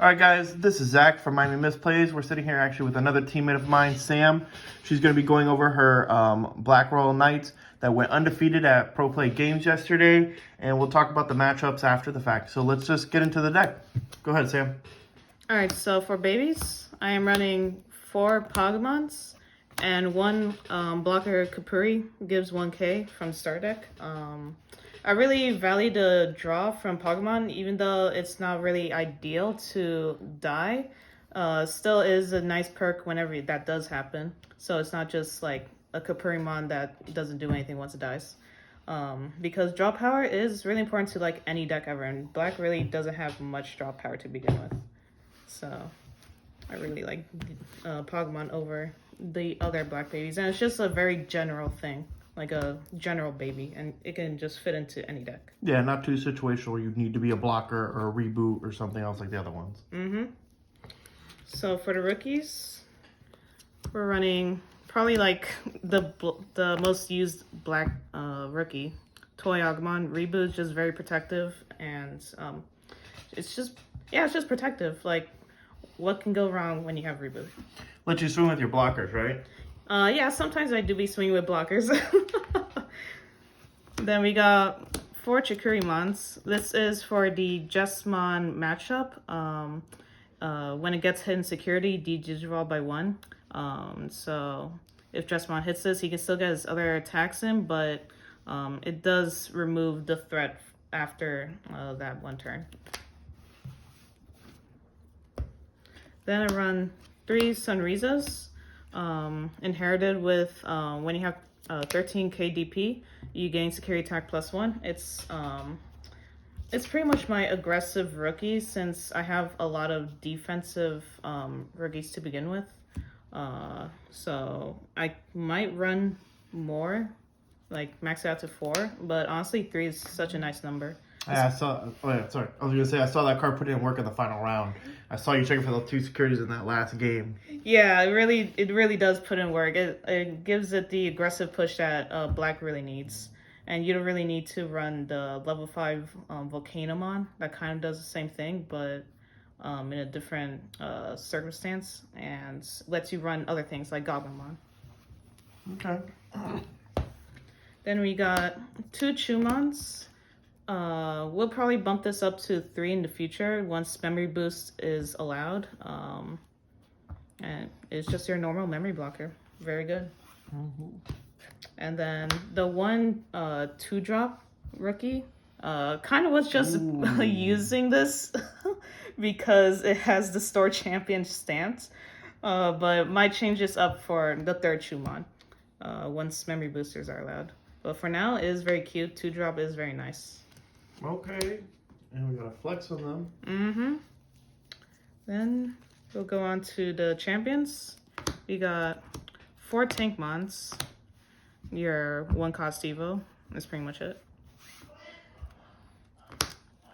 Alright guys, this is Zach from Miami Misplays. We're sitting here actually with another teammate of mine, Sam. She's going to be going over her Black Royal Knights that went undefeated at Pro Play Games yesterday. And we'll talk about the matchups after the fact. So let's just get into the deck. Go ahead, Sam. Alright, so for babies, I am running 4 Pokemons and 1 blocker Kapuri, gives 1k from Star Deck. I really value the draw from Pokemon, even though it's not really ideal to die. Still is a nice perk whenever that does happen. So it's not just like a Kapurimon that doesn't do anything once it dies. Because draw power is really important to like any deck ever, and Black really doesn't have much draw power to begin with. So I really like Pokemon over the other Black babies, and it's just a very general thing. Like a general baby, and it can just fit into any deck. Yeah, not too situational where you need to be a blocker or a reboot or something else like the other ones. So for the rookies, we're running probably like the most used Black rookie, Toy Agumon. Reboot is just very protective, and it's just protective. Like, what can go wrong when you have Reboot? Let you swing with your blockers, right? Yeah, sometimes I do be swinging with blockers. Then we got 4 Chikurimons. This is for the Jesmon matchup. When it gets hit in security, Digivolve by 1. So if Jesmon hits this, he can still get his other attacks in, but it does remove the threat after that 1 turn. Then I run 3 Sunrisas. Inherited with when you have 13k DP, you gain security attack +1. It's pretty much my aggressive rookie since I have a lot of defensive rookies to begin with. So I might run more, like max it out to 4, but honestly 3 is such a nice number. Yeah, I saw. Oh yeah, sorry. I was gonna say I saw that card put in work in the final round. I saw you checking for the 2 securities in that last game. Yeah, it really does put in work. It gives it the aggressive push that Black really needs, and you don't really need to run the level 5 Volcanomon that kind of does the same thing, but in a different circumstance, and lets you run other things like Goblinmon. Okay. Then we got 2 Chumons. We'll probably bump this up to 3 in the future once memory boost is allowed. And it's just your normal memory blocker. Very good. And then the 1 2-drop rookie, kind of was just using this because it has the store champion stance. But might change this up for the 3rd Chumon once memory boosters are allowed. But for now, it is very cute. 2-drop is very nice. Okay, and we got a flex on them. Then we'll go on to the champions. We got 4 Tankmons. Your 1 cost Evo. That's pretty much it.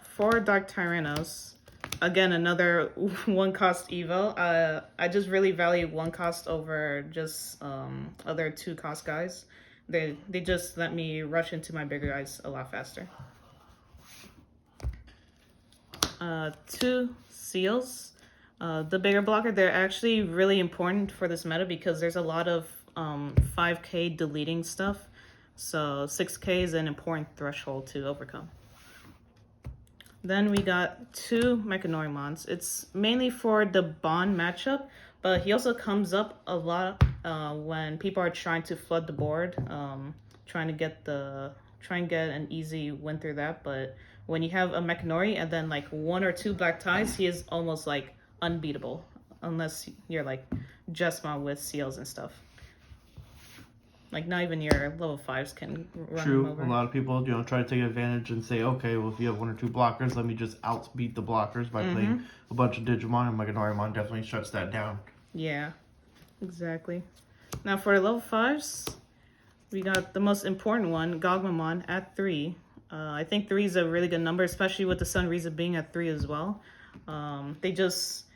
4 Dark Tyrannos. Again, another 1 cost Evo. I just really value 1 cost over just other 2 cost guys. They just let me rush into my bigger guys a lot faster. 2 Seals. The bigger blocker, they're actually really important for this meta because there's a lot of 5k deleting stuff. So 6k is an important threshold to overcome. Then we got 2 Mechanorimons. It's mainly for the Bond matchup, but he also comes up a lot when people are trying to flood the board, trying to get an easy win through that. But when you have a Mechanori and then like 1 or 2 black ties, he is almost like unbeatable, unless you're like Jesmon with seals and stuff. Like not even your level 5s can run him over. A lot of people, try to take advantage and say, okay, well if you have 1 or 2 blockers, let me just outbeat the blockers by playing a bunch of Digimon, and Mechanorimon definitely shuts that down. Yeah, exactly. Now for the level 5s, we got the most important one, Gogmamon at 3. I think 3 is a really good number, especially with the Sunriza being at 3 as well. They just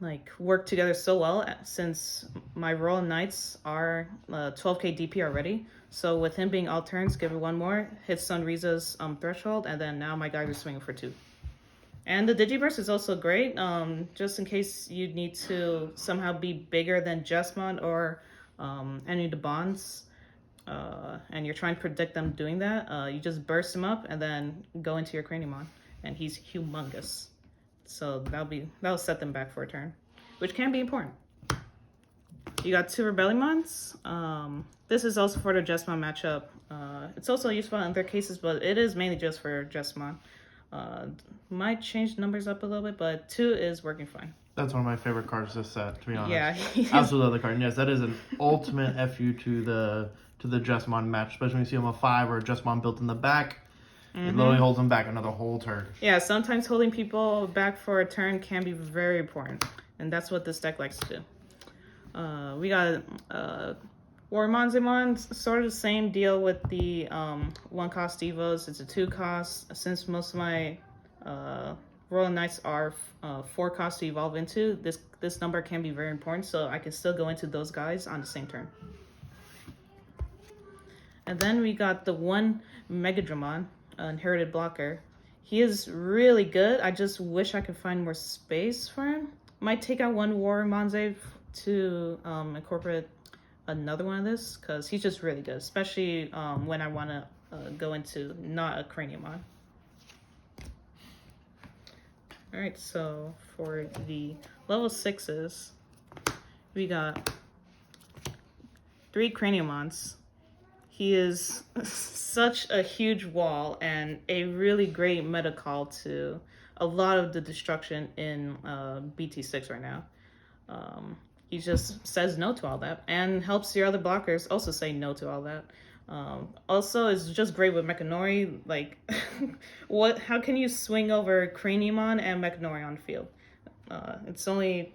like work together so well since my Royal Knights are 12k DP already. So with him being all turns, give it 1 more, hit Sunriza's threshold, and then now my guys are swinging for 2. And the Digiburst is also great, just in case you need to somehow be bigger than Jesmon or any of the bonds, and you're trying to predict them doing that. You just burst him up and then go into your Craniumon, and he's humongous. So that'll set them back for a turn, which can be important. You got 2 Rebellions. This is also for the Jesmon matchup. It's also useful in other cases, but it is mainly just for Jesmon. Might change the numbers up a little bit, but 2 is working fine. That's one of my favorite cards this set, to be honest. Yeah. Absolutely love the card. And yes, that is an ultimate FU to the Jesmon match, especially when you see him a 5 or a Jesmon built in the back. It literally holds them back another whole turn. Yeah, sometimes holding people back for a turn can be very important, and that's what this deck likes to do. We got Warmonzimon, sort of the same deal with the 1-cost Evos. It's a 2-cost. Since most of my Royal Knights are 4-cost to evolve into, this number can be very important, so I can still go into those guys on the same turn. And then we got the 1 Megadramon, Inherited Blocker. He is really good. I just wish I could find more space for him. Might take out 1 Warmonze to incorporate another one of this, because he's just really good, especially when I want to go into not a Craniumon. Alright, so for the level 6s, we got 3 Craniumons. He is such a huge wall and a really great meta call to a lot of the destruction in BT6 right now. He just says no to all that and helps your other blockers also say no to all that. Also, it's just great with Mechanori. Like, how can you swing over Craniumon and Mechanori on the field? It's only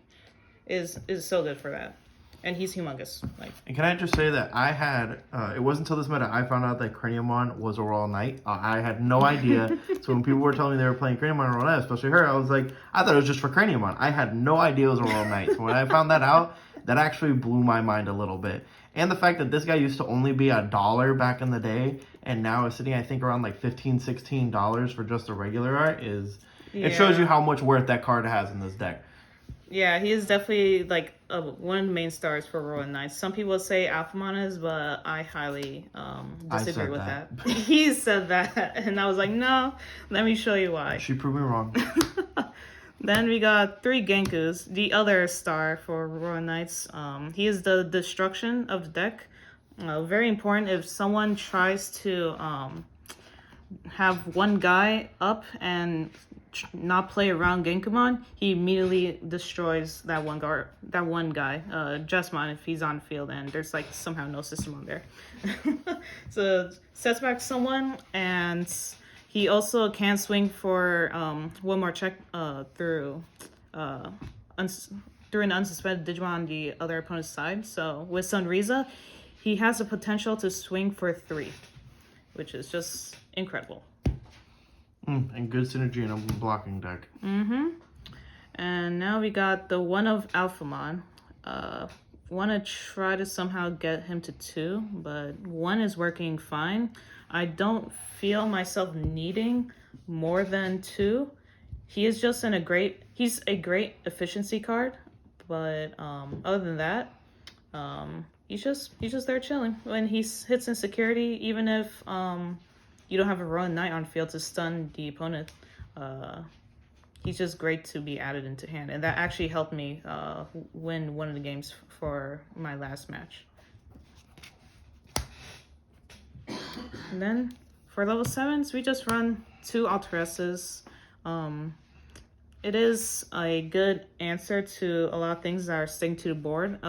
is so good for that. And he's humongous. Like, and can I just say that I had, it wasn't until this meta I found out that Craniumon was a Royal Knight. I had no idea. So when people were telling me they were playing Craniumon or Royal Knight, especially her, I was like, I thought it was just for Craniumon. I had no idea it was a Royal Knight. So when I found that out, that actually blew my mind a little bit. And the fact that this guy used to only be $1 back in the day, and now is sitting, I think, around like $15, $16 for just a regular art is, it shows you how much worth that card has in this deck. Yeah, he is definitely like one of the main stars for Royal Knights. Some people say Alphamon is, but I highly disagree with that. He said that, and I was like, no, let me show you why. She proved me wrong. Then we got 3 Genkus, the other star for Royal Knights. He is the destruction of the deck. Very important if someone tries to have one guy up and not play around Genkumon, he immediately destroys that one guy, Jesmon, if he's on field and there's like somehow no system on there. So sets back someone, and he also can swing for one more check through an unsuspended Digimon on the other opponent's side. So with Sunriza, he has the potential to swing for 3, which is just incredible. And good synergy in a blocking deck. And now we got the 1 of Alphamon. Want to try to somehow get him to 2, but 1 is working fine. I don't feel myself needing more than 2. He is just he's a great efficiency card, but other than that, he's just there chilling. When he hits in security, even if you don't have a Royal Knight on field to stun the opponent, he's just great to be added into hand. And that actually helped me win one of the games for my last match. And then for level 7s, we just run 2 Alteresses. It is a good answer to a lot of things that are sticking to the board.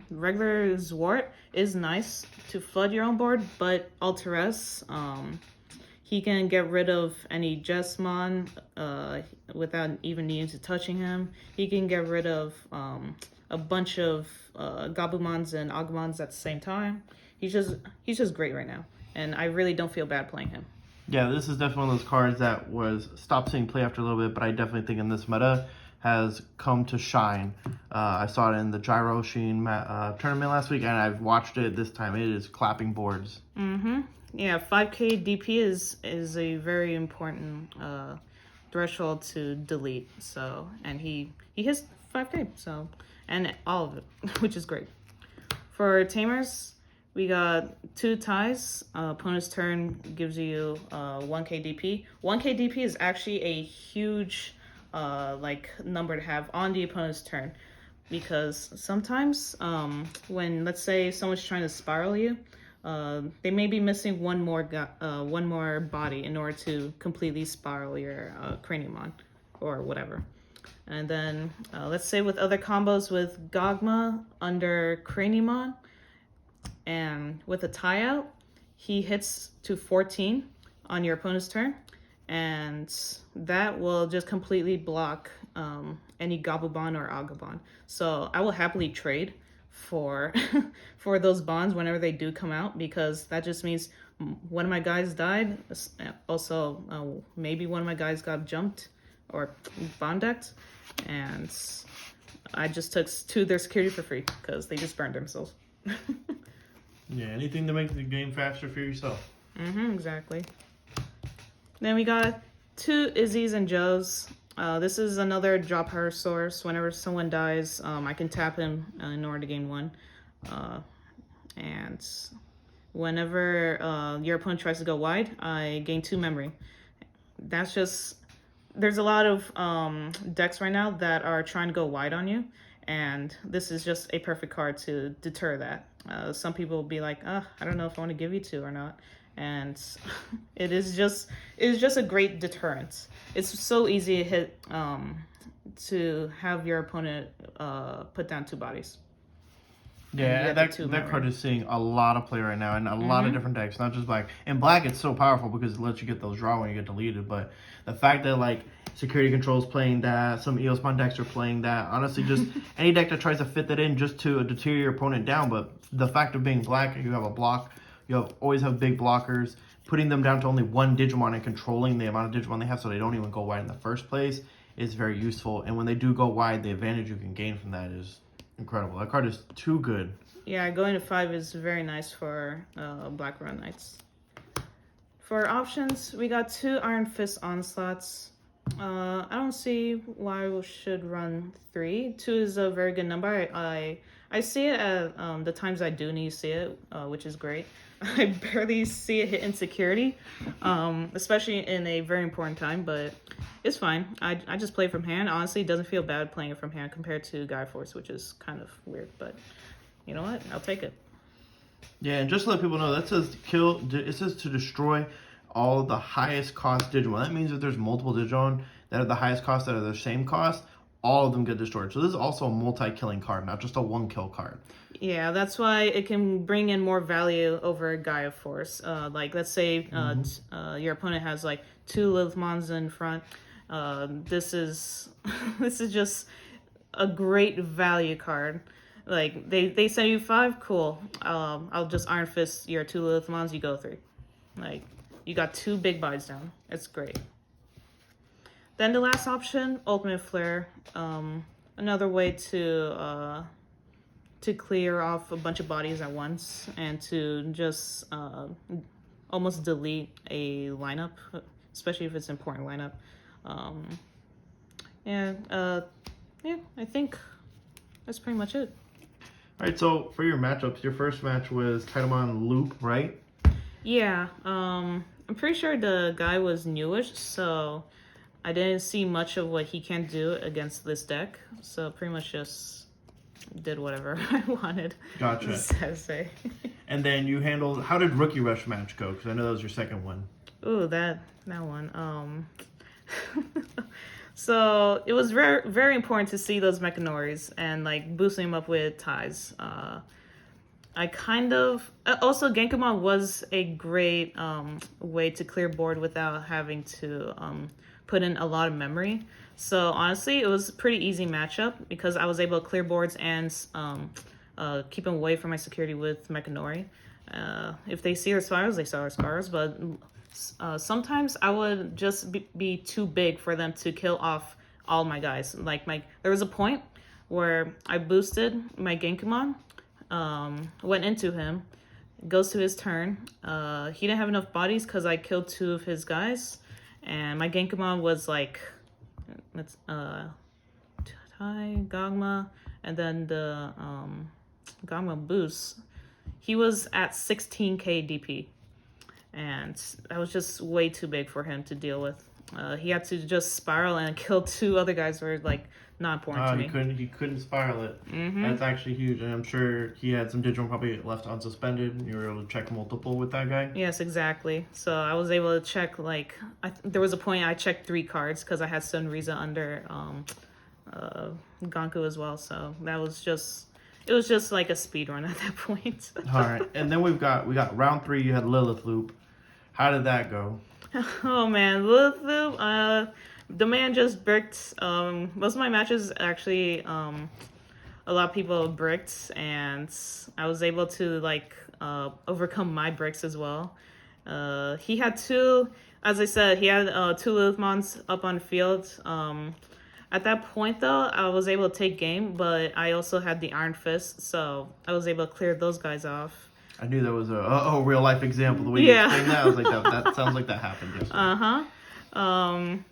Regular Zwart is nice to flood your own board, but Alteress, he can get rid of any Jesmon without even needing to touching him. He can get rid of a bunch of Gabumons and Agumons at the same time. He's just great right now, and I really don't feel bad playing him. Yeah, this is definitely one of those cards that was stopped seeing play after a little bit, but I definitely think in this meta has come to shine. I saw it in the Gyro Sheen tournament last week, and I've watched it this time. It is clapping boards. Yeah, 5k DP is a very important threshold to delete. So, and he hits 5k. So, and all of it, which is great. For Tamers, we got 2 ties. Opponent's turn gives you 1k DP. 1k DP is actually a huge like number to have on the opponent's turn, because sometimes when, let's say, someone's trying to spiral you, they may be missing one more body in order to completely spiral your Craniumon or whatever. And then let's say with other combos with Gogma under Craniumon and with a tie out, he hits to 14 on your opponent's turn, and that will just completely block any Gabubon or Agabon. So I will happily trade for for those bonds whenever they do come out, because that just means one of my guys died. Also, maybe one of my guys got jumped or bond decked, and I just took 2 of their security for free because they just burned themselves. Yeah, anything to make the game faster for yourself. Exactly. Then we got 2 Izzy's and Joes. This is another draw power source. Whenever someone dies, I can tap him in order to gain 1. And whenever your opponent tries to go wide, I gain 2 memory. That's just... There's a lot of decks right now that are trying to go wide on you, and this is just a perfect card to deter that. Some people will be like, I don't know if I want to give you 2 or not. And it is just a great deterrent. It's so easy to hit to have your opponent put down 2 bodies. Yeah, that card is seeing a lot of play right now in a lot of different decks, not just black. In black, it's so powerful because it lets you get those draw when you get deleted. But the fact that like Security Control's playing that, some Eosmon decks are playing that. Honestly, just any deck that tries to fit that in just to deter your opponent down. But the fact of being black, you have a block. You always have big blockers. Putting them down to only 1 Digimon and controlling the amount of Digimon they have so they don't even go wide in the first place is very useful. And when they do go wide, the advantage you can gain from that is incredible. That card is too good. Yeah, going to 5 is very nice for Black Run Knights. For options, we got 2 Iron Fist Onslaughts. I don't see why we should run 3. 2 is a very good number. I see it at the times I do need to see it, which is great. I barely see it hit in security, especially in a very important time, but it's fine. I just play from hand. Honestly, it doesn't feel bad playing it from hand compared to Guy Force, which is kind of weird, but you know what? I'll take it. Yeah, and just to let people know, that says it says to destroy all the highest cost Digimon. That means if there's multiple Digimon that are the highest cost that are the same cost, all of them get destroyed. So this is also a multi-killing card, not just a 1-kill card. Yeah, that's why it can bring in more value over Gaia Force. Like, let's say your opponent has like 2 Lilithmons in front. This is just a great value card. Like, they send you 5, cool. I'll just Iron Fist your 2 Lilithmons, you go 3. Like, you got 2 big buys down. It's great. Then the last option, Ultimate Flare. Another way to clear off a bunch of bodies at once and to just almost delete a lineup, especially if it's an important lineup. Yeah, I think that's pretty much it. All right, so for your matchups, your first match was Titanmon Loop, right? Yeah, I'm pretty sure the guy was newish, so I didn't see much of what he can do against this deck. So pretty much just did whatever I wanted. Gotcha. To say. And then you handled, how did Rookie Rush match go? Because I know that was your second one. Ooh, that one. So it was very, very important to see those Mechanories and like boosting them up with ties. I kind of also Genkamon was a great way to clear board without having to put in a lot of memory. So honestly, it was a pretty easy matchup because I was able to clear boards and keep them away from my security with Mechanori. If they see our spirals, they saw our spirals, but sometimes I would just be too big for them to kill off all my guys. Like there was a point where I boosted my Genkamon, went into him, goes to his turn. He didn't have enough bodies because I killed 2 of his guys, And my Genkamon was like, let's Gogma, and then the Gogma boost. He was at 16k DP, and that was just way too big for him to deal with. He had to just spiral and kill 2 other guys who were like not important to me. He couldn't spiral it. That's actually huge, and I'm sure he had some Digimon probably left unsuspended, and you were able to check multiple with that guy. Yes, exactly. So I was able to check, like, there was a point I checked 3 cards because I had Sunriza under Gonku as well. So that was just, it was just like a speed run at that point. All right, and then we got round 3. You had Lilith Loop. How did that go? Oh man, Lilith Loop. The man just bricked. Most of my matches actually, a lot of people bricked, and I was able to like overcome my bricks as well. He had 2, as I said, he had 2 Lilithmons up on the field. At that point, though, I was able to take game, but I also had the Iron Fist, so I was able to clear those guys off. I knew that was a real life example. The way you explained that, I was like, that sounds like that happened yesterday.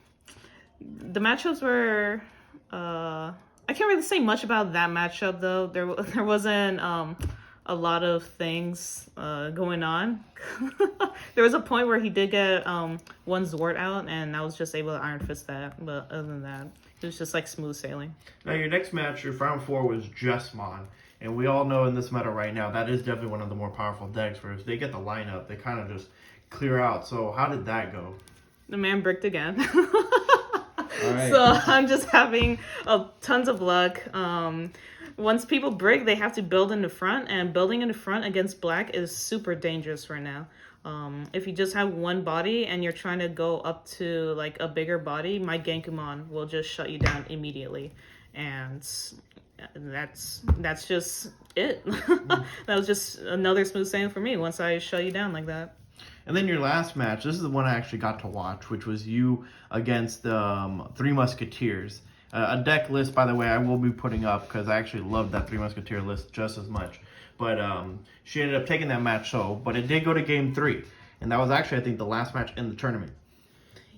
The matchups were, I can't really say much about that matchup though. There wasn't a lot of things going on. There was a point where he did get one Zord out, and I was just able to Iron Fist that. But other than that, it was just like smooth sailing. Now your next match, your round 4 was Jesmon. And we all know in this meta right now, that is definitely one of the more powerful decks, where if they get the lineup, they kind of just clear out. So how did that go? The man bricked again. All right. So I'm just having tons of luck. Once people brick, they have to build in the front, and building in the front against black is super dangerous right now. If you just have one body and you're trying to go up to like a bigger body, my Genkumon will just shut you down immediately. And that's just it. That was just another smooth sailing for me once I shut you down like that. And then your last match, this is the one I actually got to watch, which was you against 3 Musketeers. A deck list, by the way, I will be putting up because I actually loved that 3 Musketeer list just as much. But she ended up taking that match, but it did go to game 3. And that was actually, I think, the last match in the tournament.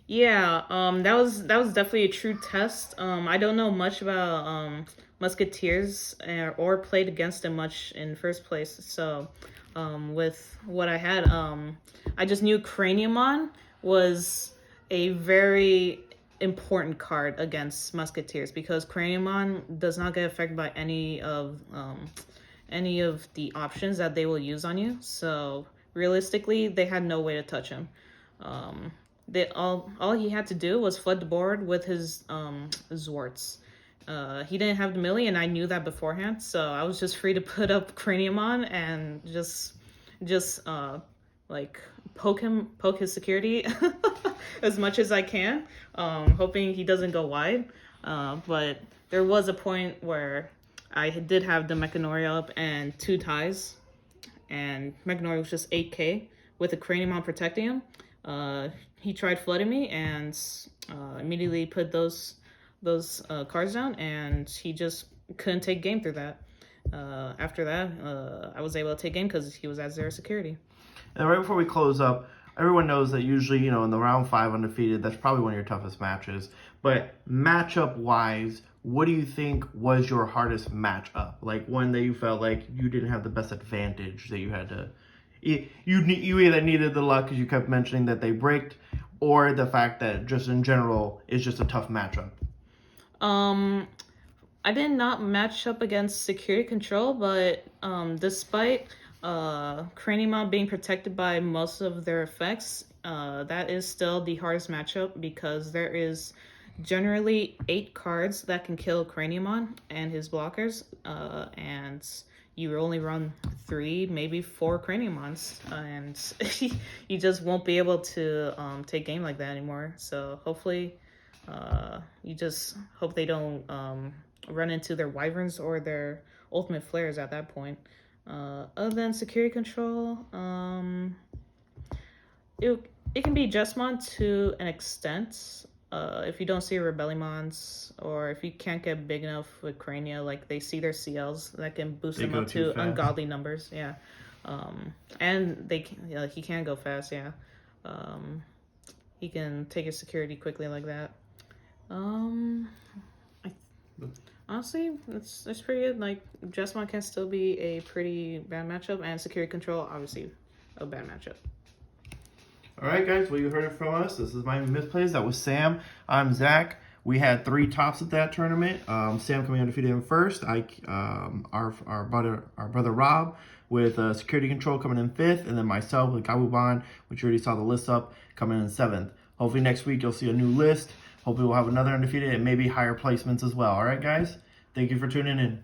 Yeah, that was definitely a true test. I don't know much about Musketeers or played against them much in first place. So with what I had, I just knew Craniumon was a very important card against Musketeers because Craniumon does not get affected by any of the options that they will use on you. So realistically, they had no way to touch him. All he had to do was flood the board with his Zwarts. He didn't have the melee, and I knew that beforehand, so I was just free to put up Craniumon and just like poke his security as much as I can, hoping he doesn't go wide. But there was a point where I did have the Mechanori up and 2 ties, and Mechanori was just 8k with a Craniumon protecting him. He tried flooding me and immediately put those cards down, and he just couldn't take game through that. After that, I was able to take game because he was at 0 security. And right before we close up, everyone knows that usually, in the round 5 undefeated, that's probably one of your toughest matches. But matchup-wise, what do you think was your hardest matchup? Like one that you felt like you didn't have the best advantage, that you had to... You either needed the luck because you kept mentioning that they braked, or the fact that just in general it's just a tough matchup. I did not match up against security control, but despite Craniumon being protected by most of their effects, that is still the hardest matchup because there is generally 8 cards that can kill Craniumon and his blockers, and you only run 3, maybe 4 Craniumons, and you just won't be able to take game like that anymore. So hopefully, you just hope they don't run into their Wyverns or their Ultimate Flares at that point. Other than security control, it can be Jesmon to an extent. If you don't see Rebellions, or if you can't get big enough with Crania, like they see their CLs that can boost them up to ungodly numbers, and he can go fast, he can take his security quickly like that. Honestly, it's pretty good. Like, Jesmon can still be a pretty bad matchup, and security control, obviously, a bad matchup. Alright guys, well you heard it from us. This is Miami Misplays. That was Sam. I'm Zach. We had 3 tops at that tournament. Sam coming undefeated in first. Our brother Rob with security control coming in 5th, and then myself with Gabubon, which you already saw the list up, coming in 7th. Hopefully next week you'll see a new list. Hopefully we'll have another undefeated and maybe higher placements as well. Alright guys? Thank you for tuning in.